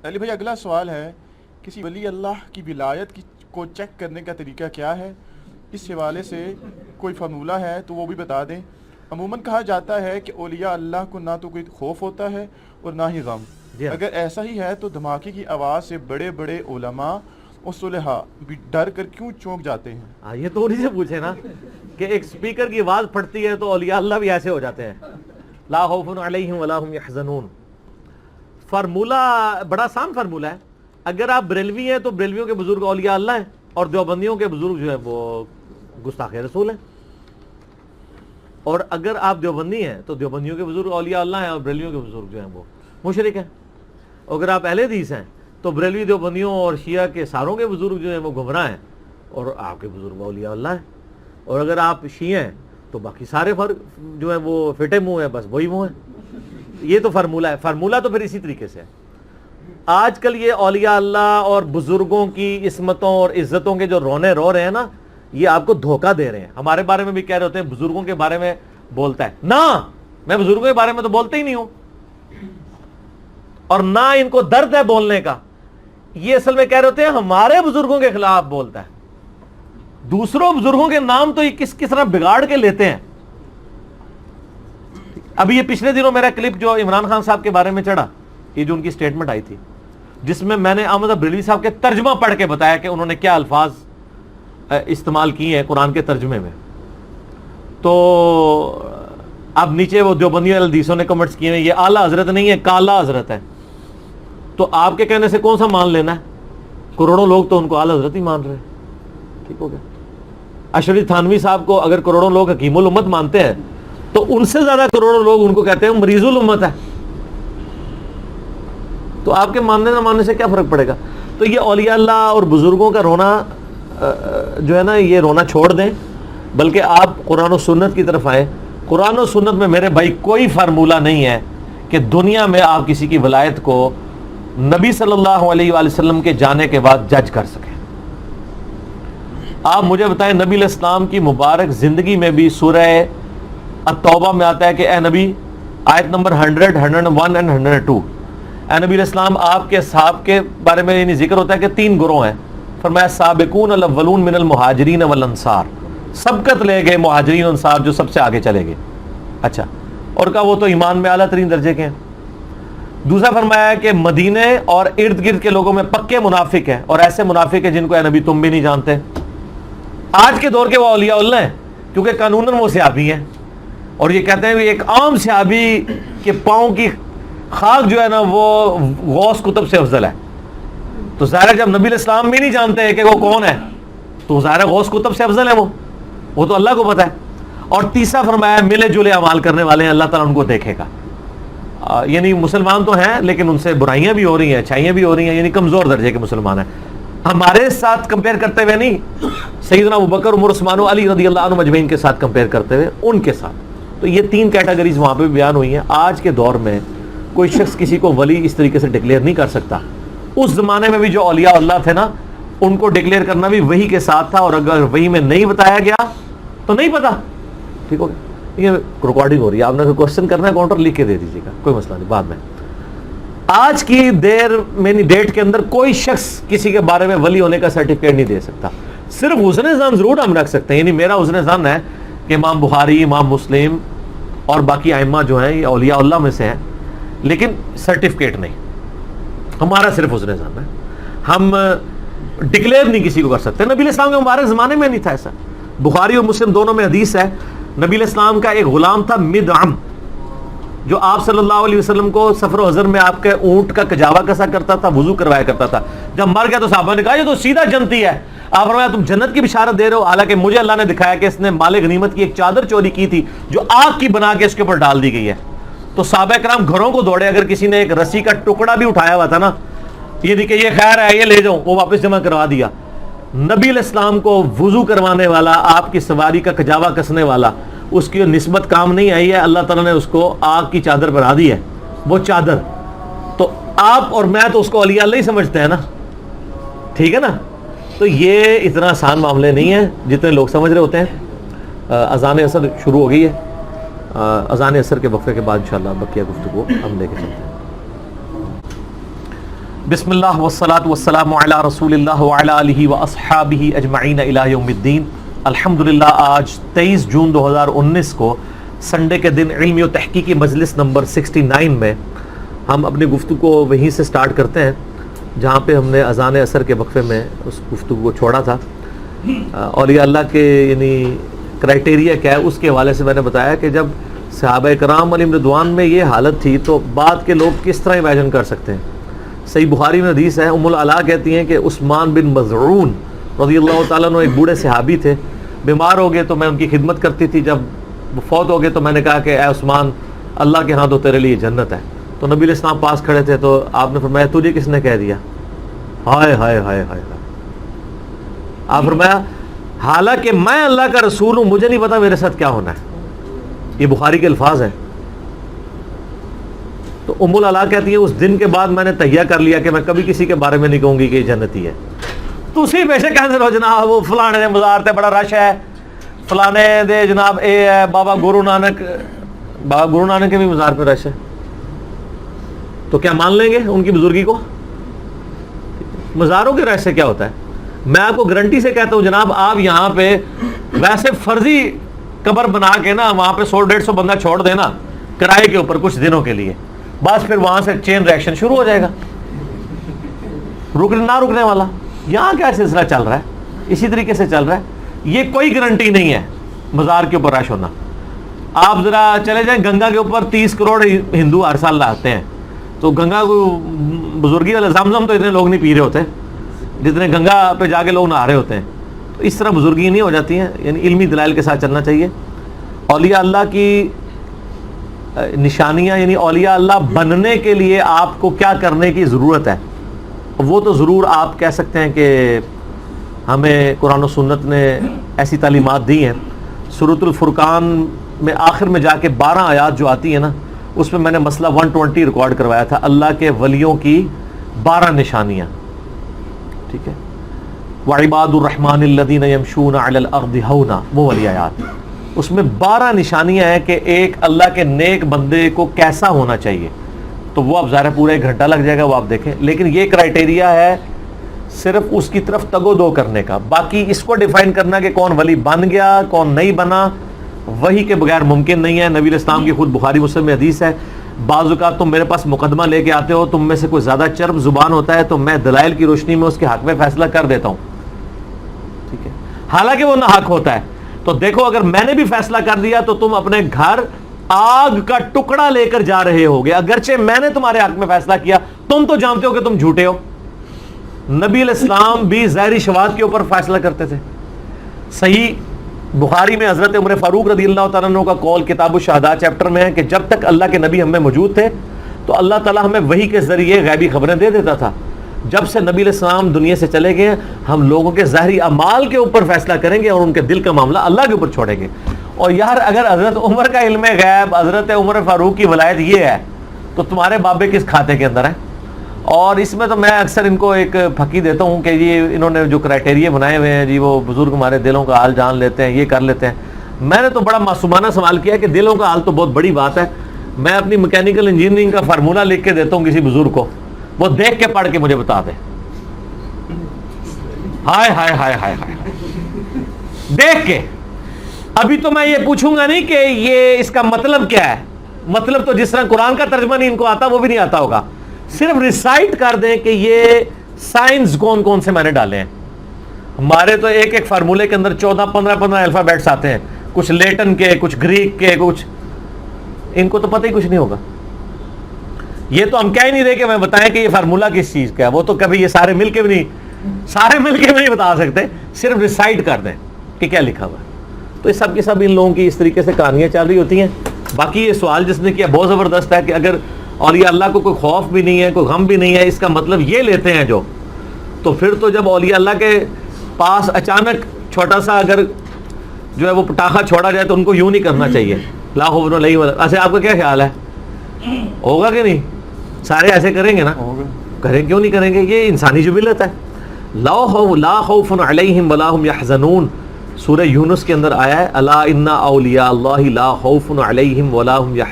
علی بھائی اگلا سوال ہے، کسی ولی اللہ کی ولایت کو چیک کرنے کا طریقہ کیا ہے؟ اس حوالے سے کوئی فارمولہ ہے تو وہ بھی بتا دیں۔ عموماً کہا جاتا ہے کہ اولیاء اللہ کو نہ تو کوئی خوف ہوتا ہے اور نہ ہی غم۔ اگر ایسا ہی ہے تو دھماکے کی آواز سے بڑے بڑے علماء اور صلحاء بھی ڈر کر کیوں چونک جاتے ہیں؟ یہ تو انہی سے پوچھے نا کہ ایک سپیکر کی آواز پھٹتی ہے تو اولیاء اللہ بھی ایسے ہو جاتے ہیں، لا خوف علیہم ولا هم یحزنون۔ فارمولہ بڑا آسان فارمولہ ہے۔ اگر آپ بریلوی ہیں تو بریلویوں کے بزرگ اولیاء اللہ ہیں، اور دیوبندیوں کے بزرگ جو ہیں وہ گستاخ رسول ہیں۔ اور اگر آپ دیوبندی ہیں تو دیوبندیوں کے بزرگ اولیاء اللہ ہیں، اور بریلویوں کے بزرگ جو ہیں وہ مشرک ہیں۔ اگر آپ اہل حدیث ہیں تو بریلوی دیوبندیوں اور شیعہ کے ساروں کے بزرگ جو ہیں وہ گمراہ ہیں، اور آپ کے بزرگ اولیاء اللہ ہیں۔ اور اگر آپ شیعہ ہیں تو باقی سارے فرق جو ہیں وہ فٹے منہ ہیں، بس وہی منہ ہیں۔ یہ تو فارمولہ ہے۔ فارمولہ تو پھر اسی طریقے سے ہے۔ آج کل یہ اولیاء اللہ اور بزرگوں کی عصمتوں اور عزتوں کے جو رونے رو رہے ہیں نا، یہ آپ کو دھوکہ دے رہے ہیں۔ ہمارے بارے میں بھی کہہ رہے ہوتے ہیں بزرگوں کے بارے میں بولتا ہے نا، میں بزرگوں کے بارے میں تو بولتے ہی نہیں ہوں، اور نہ ان کو درد ہے بولنے کا۔ یہ اصل میں کہہ رہے ہوتے ہیں ہمارے بزرگوں کے خلاف بولتا ہے۔ دوسروں بزرگوں کے نام تو یہ کس طرح بگاڑ کے لیتے ہیں۔ ابھی یہ پچھلے دنوں میرا کلپ جو عمران خان صاحب کے بارے میں چڑھا، یہ جو ان کی سٹیٹمنٹ آئی تھی، جس میں میں نے احمد بریلوی صاحب کے ترجمہ پڑھ کے بتایا کہ انہوں نے کیا الفاظ استعمال کیے ہیں قرآن کے ترجمے میں، تو اب نیچے وہ دیوبندی الحدیثوں نے کمنٹس کیے ہیں یہ اعلیٰ حضرت نہیں ہے، کالا حضرت ہے۔ تو آپ کے کہنے سے کون سا مان لینا ہے؟ کروڑوں لوگ تو ان کو اعلیٰ حضرت ہی مان رہے ہیں۔ ٹھیک ہو گیا۔ اشرف تھانوی صاحب کو اگر کروڑوں لوگ حکیم الامت مانتے ہیں تو ان سے زیادہ کروڑوں لوگ ان کو کہتے ہیں مریض الامت ہے۔ تو آپ کے ماننے نہ ماننے سے کیا فرق پڑے گا؟ تو یہ اولیاء اللہ اور بزرگوں کا رونا جو ہے نا، یہ رونا چھوڑ دیں، بلکہ آپ قرآن و سنت کی طرف آئیں۔ قرآن و سنت میں میرے بھائی کوئی فارمولہ نہیں ہے کہ دنیا میں آپ کسی کی ولایت کو نبی صلی اللہ علیہ وآلہ وسلم کے جانے کے بعد جج کر سکیں۔ آپ مجھے بتائیں نبی علیہ السلام کی مبارک زندگی میں بھی سورہ التوبہ میں آتا ہے کہ اے نبی، آیت نمبر 100، 101 اور 102، اے نبی علیہ السلام آپ کے اصحاب کے بارے میں یعنی ذکر ہوتا ہے کہ 3 گروہ ہیں۔ فرمایا سابقون الاولون من المہاجرین والانصار، سبقت لے گئے مہاجرین انصار جو سب سے آگے چلے گئے۔ اچھا، اور کہا وہ تو ایمان میں اعلیٰ ترین درجے کے ہیں۔ دوسرا فرمایا کہ مدینے اور ارد گرد کے لوگوں میں پکے منافق ہیں، اور ایسے منافق ہیں جن کو اے نبی تم بھی نہیں جانتے۔ آج کے دور کے وہ اولیاء اللہ ہیں کیونکہ قانوناً وہ صحابی ہیں، اور یہ کہتے ہیں کہ ایک عام صحابی کے پاؤں کی خاک جو ہے نا وہ غوث کتب سے افضل ہے۔ تو ظاہر جب نبی علیہ السلام بھی نہیں جانتے کہ وہ کون ہے تو ظاہر غوث کتب سے افضل ہے وہ تو اللہ کو پتہ ہے۔ اور تیسرا فرمایا ملے جلے اعمال کرنے والے ہیں، اللہ تعالیٰ ان کو دیکھے گا۔ یعنی مسلمان تو ہیں لیکن ان سے برائیاں بھی ہو رہی ہیں، اچھائیاں بھی ہو رہی ہیں، یعنی کمزور درجے کے مسلمان ہیں۔ ہمارے ساتھ کمپیئر کرتے ہوئے نہیں، سیدنا ابوبکر، عمر، عثمان و علی رضی اللہ عنہم اجمعین کے ساتھ کمپیئر کرتے ہوئے ان کے ساتھ۔ تو یہ 3 کیٹیگریز وہاں پہ بیان ہوئی ہیں۔ آج کے دور میں کوئی شخص کسی کو ولی اس طریقے سے ڈکلیئر نہیں کر سکتا۔ اس زمانے میں بھی جو اولیاء اللہ تھے نا، ان کو ڈکلیئر کرنا بھی وحی کے ساتھ تھا، اور اگر وحی میں نہیں بتایا گیا تو نہیں پتا۔ ٹھیک ہو گیا۔ یہ ریکارڈنگ ہو رہی ہے، آپ نے کوئی کوشچن کرنا ہے کاؤنٹر لکھ کے دے دیجیے گا، کوئی مسئلہ نہیں، بعد میں۔ آج کی دیر میں ڈیٹ کے اندر کوئی شخص کسی کے بارے میں ولی ہونے کا سرٹیفکیٹ نہیں دے سکتا۔ صرف حسن ظن ضرور ہم رکھ سکتے ہیں، یعنی میرا حسن ظن ہے کہ امام بخاری، امام مسلم اور باقی ائمہ جو ہیں یہ اولیاء اللہ میں سے ہیں، لیکن سرٹیفکیٹ نہیں، ہمارا صرف حسن ظن ہے۔ ہم ڈکلیئر نہیں کسی کو کر سکتے۔ نبی علیہ السلام کے مبارک زمانے میں نہیں تھا ایسا۔ بخاری اور مسلم دونوں میں حدیث ہے، نبی علیہ السلام کا ایک غلام تھا مدعم، جو آپ صلی اللہ علیہ وسلم کو سفر و حضر میں آپ کے اونٹ کا کجاوا کسا کرتا تھا، وضو کروایا کرتا تھا۔ جب مر گیا تو صحابہ نے کہا یہ تو سیدھا جنتی ہے۔ آپ فرمایا تم جنت کی بشارت دے رہے ہو، حالانکہ مجھے اللہ نے دکھایا کہ اس نے مال غنیمت کی ایک چادر چوری کی تھی جو آگ کی بنا کے اس کے اوپر ڈال دی گئی ہے۔ تو صحابہ کرام گھروں کو دوڑے، اگر کسی نے ایک رسی کا ٹکڑا بھی اٹھایا ہوا تھا نا، یہ نہیں کہ یہ خیر ہے یہ لے جاؤ، وہ واپس جمع کروا دیا۔ نبی علیہ السلام کو وضو کروانے والا، آپ کی سواری کا کجاوا کسنے والا، اس کی نسبت کام نہیں آئی ہے، اللہ تعالیٰ نے اس کو آگ کی چادر بنا دی ہے، وہ چادر۔ تو آپ اور میں تو اس کو اولیاء اللہ ہی سمجھتے ہیں نا، ٹھیک ہے نا۔ تو یہ اتنا آسان معاملے نہیں ہے جتنے لوگ سمجھ رہے ہوتے ہیں۔ اذان عصر شروع ہو گئی ہے، اذان عصر کے وقفے کے بعد انشاءاللہ بقیہ گفتگو ہم لے کے چلتے ہیں۔ بسم اللہ والصلاة والسلام علی رسول اللہ وعلی آلہ واصحابہ اجمعین الی یوم الدین. الحمدللہ آج 23 جون 2019 کو سنڈے کے دن علمی و تحقیقی مجلس نمبر 69 میں ہم اپنی گفتگو کو وہیں سے سٹارٹ کرتے ہیں جہاں پہ ہم نے اذان عصر کے وقفے میں اس گفتگو کو چھوڑا تھا. اولیاء اللہ کے یعنی کرائٹیریا کیا ہے اس کے حوالے سے میں نے بتایا کہ جب صحابہ کرام علیہم رضوان میں یہ حالت تھی تو بعد کے لوگ کس طرح امیجن کر سکتے ہیں. صحیح بخاری میں حدیث ہے, ام العلا کہتی ہیں کہ عثمان بن مظعون رضی اللہ تعالیٰ عنہ ایک بوڑھے صحابی تھے, بیمار ہو گئے تو میں ان کی خدمت کرتی تھی. جب وہ فوت ہو گئے تو میں نے کہا کہ اے عثمان, اللہ کے ہاں تو تیرے لیے جنت ہے. تو نبی علیہ السلام پاس کھڑے تھے تو آپ نے فرمایا تجھے کس نے کہہ دیا؟ ہائے ہائے ہائے ہائے. آپ فرمایا حالانکہ میں اللہ کا رسول ہوں, مجھے نہیں پتا میرے ساتھ کیا ہونا ہے. یہ بخاری کے الفاظ ہیں. تو ام العلا کہتی ہے اس دن کے بعد میں نے تہیہ کر لیا کہ میں کبھی کسی کے بارے میں نہیں کہوں گی کہ یہ جنتی ہے. تو اسی پیشے کہتے رہو جناب وہ فلانے دے مزار تے بڑا رش ہے, فلانے دے جناب اے ہے, بابا گرو نانک کے بھی مزار پہ رش ہے. تو کیا مان لیں گے ان کی بزرگی کو؟ مزاروں کے رش سے کیا ہوتا ہے؟ میں آپ کو گارنٹی سے کہتا ہوں جناب, آپ یہاں پہ ویسے فرضی قبر بنا کے نا وہاں پہ 100-150 بندہ چھوڑ دینا کرائے کے اوپر کچھ دنوں کے لیے, بس پھر وہاں سے چین ریئیکشن شروع ہو جائے گا, نہ رکنے والا. یہاں کیا سلسلہ چل رہا ہے, اسی طریقے سے چل رہا ہے. یہ کوئی گارنٹی نہیں ہے مزار کے اوپر رش ہونا. آپ ذرا چلے جائیں گنگا کے اوپر 30 کروڑ ہندو ہر سال لاتے ہیں, تو گنگا کو بزرگی والا زمزم تو اتنے لوگ نہیں پی رہے ہوتے جتنے گنگا پہ جا کے لوگ نہا رہے ہوتے ہیں. تو اس طرح بزرگی نہیں ہو جاتی ہیں, یعنی علمی دلائل کے ساتھ چلنا چاہیے. اولیاء اللہ کی نشانیاں, یعنی اولیاء اللہ بننے کے لیے آپ کو کیا کرنے کی ضرورت ہے, وہ تو ضرور آپ کہہ سکتے ہیں کہ ہمیں قرآن و سنت نے ایسی تعلیمات دی ہیں. سورۃ الفرقان میں آخر میں جا کے 12 آیات جو آتی ہیں نا, اس میں نے مسئلہ 120 ریکارڈ کروایا تھا, اللہ کے ولیوں کی 12 نشانیاں. ٹھیک ہے, وعباد الرحمن الذین یمشون علی الارض ہونا, وہ والی آیات. اس میں 12 نشانیاں ہیں کہ ایک اللہ کے نیک بندے کو کیسا ہونا چاہیے. تو وہ اب ظاہر پورا 1 گھنٹہ لگ جائے گا, وہ آپ دیکھیں. لیکن یہ کرائٹیریا ہے صرف اس کی طرف تگ و دو کرنے کا. باقی اس کو ڈیفائن کرنا کہ کون ولی بن گیا کون نہیں بنا, وہی کے بغیر ممکن نہیں ہے. نبی علیہ السلام کی خود بخاری مسلم میں حدیث ہے, بعض اوقات تم میرے پاس مقدمہ لے کے آتے ہو, تم میں سے کوئی زیادہ چرب زبان ہوتا ہے تو میں دلائل کی روشنی میں اس کے حق میں فیصلہ کر دیتا ہوں. ٹھیک ہے, حالانکہ وہ ناحق ہوتا ہے. تو دیکھو اگر میں نے بھی فیصلہ کر دیا تو تم اپنے گھر آگ کا ٹکڑا لے کر جا رہے ہوگے, اگرچہ میں نے تمہارے حق میں فیصلہ کیا. تم تو جانتے ہو کہ تم جھوٹے ہو. نبی علیہ السلام بھی ظاہری شواہد کے اوپر فیصلہ کرتے تھے. صحیح بخاری میں حضرت عمر فاروق رضی اللہ تعالیٰ عنہ کا قول کتاب الشہداء چیپٹر میں ہے کہ جب تک اللہ کے نبی ہم میں موجود تھے تو اللہ تعالیٰ ہمیں وحی کے ذریعے غیبی خبریں دے دیتا تھا. جب سے نبی علیہ السلام دنیا سے چلے گئے, ہم لوگوں کے ظاہری اعمال کے اوپر فیصلہ کریں گے اور ان کے دل کا معاملہ اللہ کے اوپر چھوڑیں گے. اور یار اگر حضرت عمر کا علم غیب, حضرت عمر فاروق کی ولایت یہ ہے, تو تمہارے بابے کس کھاتے کے اندر ہیں؟ اور اس میں تو میں اکثر ان کو ایک پھکی دیتا ہوں کہ یہ انہوں نے جو کرائٹیریا بنائے ہوئے ہیں جی, وہ بزرگ ہمارے دلوں کا حال جان لیتے ہیں, یہ کر لیتے ہیں. میں نے تو بڑا معصومانہ سوال کیا کہ دلوں کا حال تو بہت بڑی بات ہے. میں اپنی میکینیکل انجینئرنگ کا فارمولہ لکھ کے دیتا ہوں کسی بزرگ کو, وہ دیکھ کے پڑھ کے مجھے بتا دے. ہائے ہائے ہائے ہائے ہائے, دیکھ کے. ابھی تو میں یہ پوچھوں گا نہیں کہ یہ اس کا مطلب کیا ہے. مطلب تو جس طرح قرآن کا ترجمہ نہیں ان کو آتا, وہ بھی نہیں آتا ہوگا. صرف ریسائٹ کر دیں کہ یہ سائنس کون کون سے میں نے ڈالے ہیں. ہمارے تو ایک فارمولے کے اندر 14-15 الفابیٹس آتے ہیں, کچھ لیٹن کے, کچھ گریک کے, کچھ. ان کو تو پتہ ہی کچھ نہیں ہوگا. یہ تو ہم کہہ ہی نہیں رہے کہ میں بتائیں کہ یہ فارمولہ کس چیز کا ہے, وہ تو کبھی یہ سارے مل کے بھی نہیں بتا سکتے. صرف ریسائٹ کر دیں کہ کیا لکھا ہوا ہے. تو یہ سب کے سب ان لوگوں کی اس طریقے سے کہانیاں چل رہی ہوتی ہیں. باقی یہ سوال جس نے کیا بہت زبردست ہے کہ اگر اولیاء اللہ کو کوئی خوف بھی نہیں ہے, کوئی غم بھی نہیں ہے, اس کا مطلب یہ لیتے ہیں جو, تو پھر تو جب اولیاء اللہ کے پاس اچانک چھوٹا سا اگر جو ہے وہ پٹاخہ چھوڑا جائے تو ان کو یوں نہیں کرنا چاہیے, لا خوف علیہم ولا. ایسے آپ کا کیا خیال ہے, ہوگا کہ نہیں؟ سارے ایسے کریں گے نا, کریں کیوں نہیں کریں گے, یہ انسانی جبلت ہے. لا خوف علیہم ولا هم يحزنون, سورہ یونس کے اندر آیا ہے, الا ان اولیاء اللہ لا خوف علیہم ولا هم يحزنون.